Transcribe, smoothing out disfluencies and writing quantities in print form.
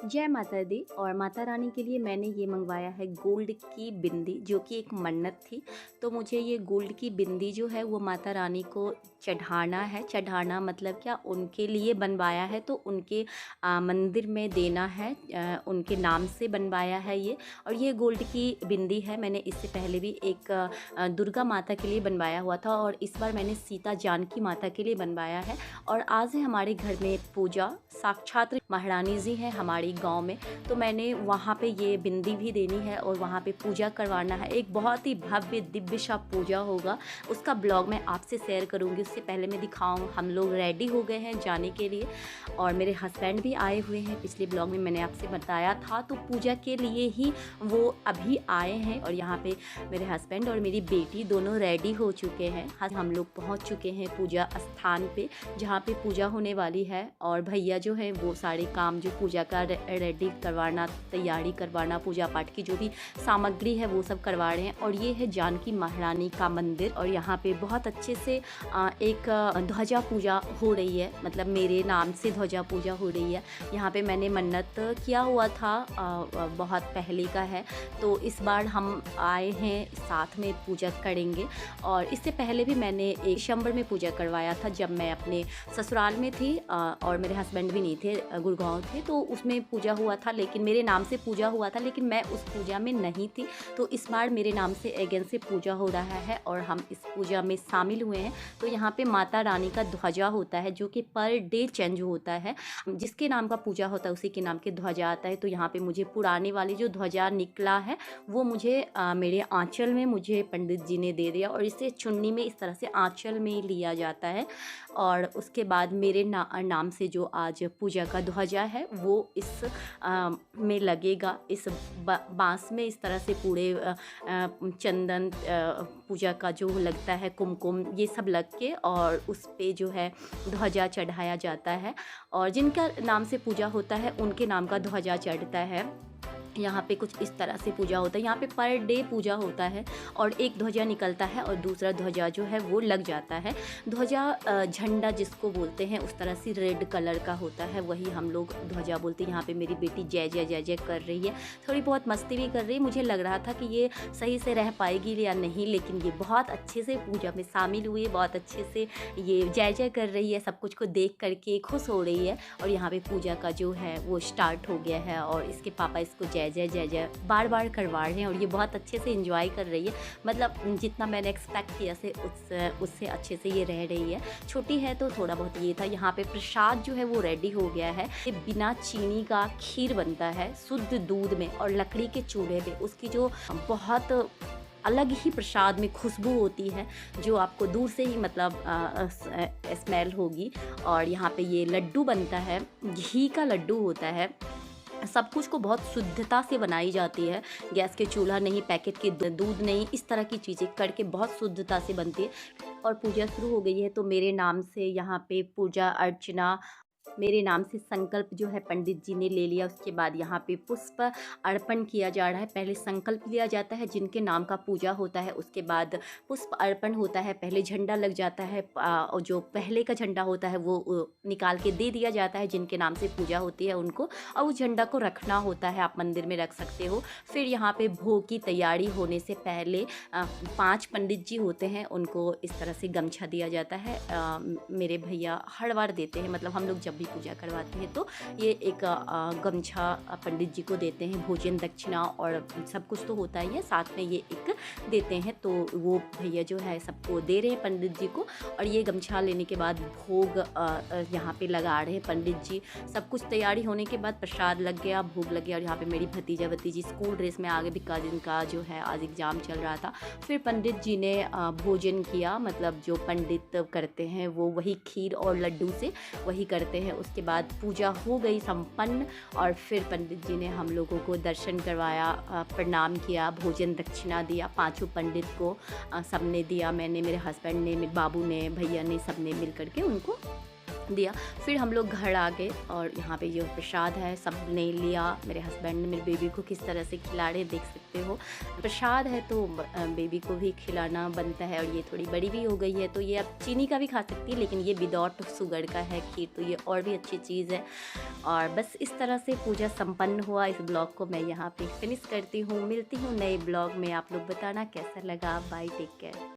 जय माता दी। और माता रानी के लिए मैंने ये मंगवाया है गोल्ड की बिंदी, जो कि एक मन्नत थी। तो मुझे ये गोल्ड की बिंदी जो है वो माता रानी को चढ़ाना है। चढ़ाना मतलब क्या, उनके लिए बनवाया है, तो उनके मंदिर में देना है। उनके नाम से बनवाया है ये। और ये गोल्ड की बिंदी है। मैंने इससे पहले भी एक दुर्गा माता के लिए बनवाया हुआ था, और इस बार मैंने सीता जानकी माता के लिए बनवाया है। और आज है हमारे घर में पूजा, साक्षात महारानी जी हैं हमारी गांव में, तो मैंने वहाँ पे ये बिंदी भी देनी है और वहाँ पे पूजा करवाना है। एक बहुत ही भव्य दिव्य सा पूजा होगा, उसका ब्लॉग मैं आपसे शेयर करूँगी। उससे पहले मैं दिखाऊँ, हम लोग रेडी हो गए हैं जाने के लिए, और मेरे हस्बैंड भी आए हुए हैं। पिछले ब्लॉग में मैंने आपसे बताया था, तो पूजा के लिए ही वो अभी आए हैं। और यहाँ पे मेरे हस्बैंड और मेरी बेटी दोनों रेडी हो चुके हैं। हम लोग पहुँच चुके हैं पूजा स्थान पे, जहाँ पे पूजा होने वाली है। और भैया जो है वो सारे काम जो पूजा का रेडी करवाना, तैयारी करवाना, पूजा पाठ की जो भी सामग्री है वो सब करवा रहे हैं। और ये है जानकी महारानी का मंदिर, और यहाँ पे बहुत अच्छे से एक ध्वजा पूजा हो रही है, मतलब मेरे नाम से ध्वजा पूजा हो रही है। यहाँ पे मैंने मन्नत किया हुआ था, बहुत पहले का है, तो इस बार हम आए हैं साथ में पूजा करेंगे। और इससे पहले भी मैंने एक दिसंबर में पूजा करवाया था, जब मैं अपने ससुराल में थी और मेरे हस्बैंड भी नहीं थे, गुड़गांव थे, तो उसमें पूजा हुआ था, लेकिन मेरे नाम से पूजा हुआ था, लेकिन मैं उस पूजा में नहीं थी। तो इस बार मेरे नाम से अगेन से पूजा हो रहा है और हम इस पूजा में शामिल हुए हैं। तो यहाँ पे माता रानी का ध्वजा होता है, जो कि पर डे चेंज होता है। जिसके नाम का पूजा होता है उसी के नाम के ध्वजा आता है। तो यहाँ पे मुझे पुराने वाली जो ध्वजा निकला है वो मुझे मेरे आंचल में मुझे पंडित जी ने दे दिया, और इसे चुन्नी में इस तरह से आंचल में लिया जाता है। और उसके बाद मेरे नाम से जो आज पूजा का ध्वजा है वो इस में लगेगा, इस बांस में इस तरह से पूरे चंदन, पूजा का जो लगता है कुमकुम, ये सब लग के, और उस पे जो है ध्वजा चढ़ाया जाता है। और जिनका नाम से पूजा होता है उनके नाम का ध्वजा चढ़ता है। यहाँ पे कुछ इस तरह से पूजा होता है। यहाँ पे पर डे पूजा होता है, और एक ध्वजा निकलता है और दूसरा ध्वजा जो है वो लग जाता है। ध्वजा झंडा जिसको बोलते हैं, उस तरह से रेड कलर का होता है, वही हम लोग ध्वजा बोलते हैं। यहाँ पे मेरी बेटी जय जय जय जय कर रही है, थोड़ी बहुत मस्ती भी कर रही है। मुझे लग रहा था कि ये सही से रह पाएगी या नहीं, लेकिन ये बहुत अच्छे से पूजा में शामिल हुई है, बहुत अच्छे से ये जय जय कर रही है, सब कुछ को देख करके खुश हो रही है। और यहाँ पे पूजा का जो है वो स्टार्ट हो गया है, और इसके पापा इसको जय जय जय जय बार बार करवा रहे हैं, और ये बहुत अच्छे से एंजॉय कर रही है। मतलब जितना मैंने एक्सपेक्ट किया से उससे अच्छे से ये रह रही है। छोटी है तो थोड़ा बहुत ये था। यहाँ पे प्रसाद जो है वो रेडी हो गया है। ये बिना चीनी का खीर बनता है शुद्ध दूध में, और लकड़ी के चूल्हे पे उसकी जो बहुत अलग ही प्रसाद में खुशबू होती है, जो आपको दूर से ही मतलब स्मेल होगी। और यहाँ पे ये लड्डू बनता है, घी का लड्डू होता है। सब कुछ को बहुत शुद्धता से बनाई जाती है, गैस के चूल्हा नहीं, पैकेट के दूध नहीं, इस तरह की चीज़ें करके बहुत शुद्धता से बनती है। और पूजा शुरू हो गई है, तो मेरे नाम से यहाँ पे पूजा अर्चना, मेरे नाम से संकल्प जो है पंडित जी ने ले लिया। उसके बाद यहाँ पे पुष्प अर्पण किया जा रहा है। पहले संकल्प लिया जाता है जिनके नाम का पूजा होता है, उसके बाद पुष्प अर्पण होता है, पहले झंडा लग जाता है, और जो पहले का झंडा होता है वो निकाल के दे दिया जाता है जिनके नाम से पूजा होती है उनको, और उस झंडा को रखना होता है, आप मंदिर में रख सकते हो। फिर यहाँ पे भोग की तैयारी होने से पहले 5 पंडित जी होते हैं, उनको इस तरह से गमछा दिया जाता है। मेरे भैया हर बार देते हैं, मतलब हम लोग जब भी पूजा करवाते हैं तो ये एक गमछा पंडित जी को देते हैं। भोजन दक्षिणा और सब कुछ तो होता ही है, साथ में ये एक देते हैं, तो वो भैया जो है सबको दे रहे हैं पंडित जी को। और ये गमछा लेने के बाद भोग यहाँ पे लगा रहे हैं पंडित जी। सब कुछ तैयारी होने के बाद प्रसाद लग गया, भोग लग गया। और यहाँ पे मेरी भतीजा भतीजी स्कूल ड्रेस में आगे, बिका जिनका जो है आज एग्ज़ाम चल रहा था। फिर पंडित जी ने भोजन किया, मतलब जो पंडित करते हैं वो वही खीर और लड्डू से वही करते हैं। उसके बाद पूजा हो गई संपन्न, और फिर पंडित जी ने हम लोगों को दर्शन करवाया, प्रणाम किया, भोजन दक्षिणा दिया 5 पंडित को, सबने दिया। मैंने, मेरे हस्बैंड ने, मेरे बाबू ने, भैया ने, सब ने मिल करके उनको दिया। फिर हम लोग घर आ गए और यहाँ पे जो प्रसाद है सब ने लिया। मेरे हस्बैंड ने मेरे बेबी को किस तरह से खिला रहे देख सकते हो। प्रसाद है तो बेबी को भी खिलाना बनता है, और ये थोड़ी बड़ी भी हो गई है तो ये अब चीनी का भी खा सकती है, लेकिन ये विदाउट शुगर का है खीर, तो ये और भी अच्छी चीज़ है। और बस इस तरह से पूजा संपन्न हुआ। इस ब्लॉग को मैं यहाँ पे फिनिश करती हूँ। मिलती हूँ नए ब्लॉग में। आप लोग बताना कैसा लगा। Bye, take care.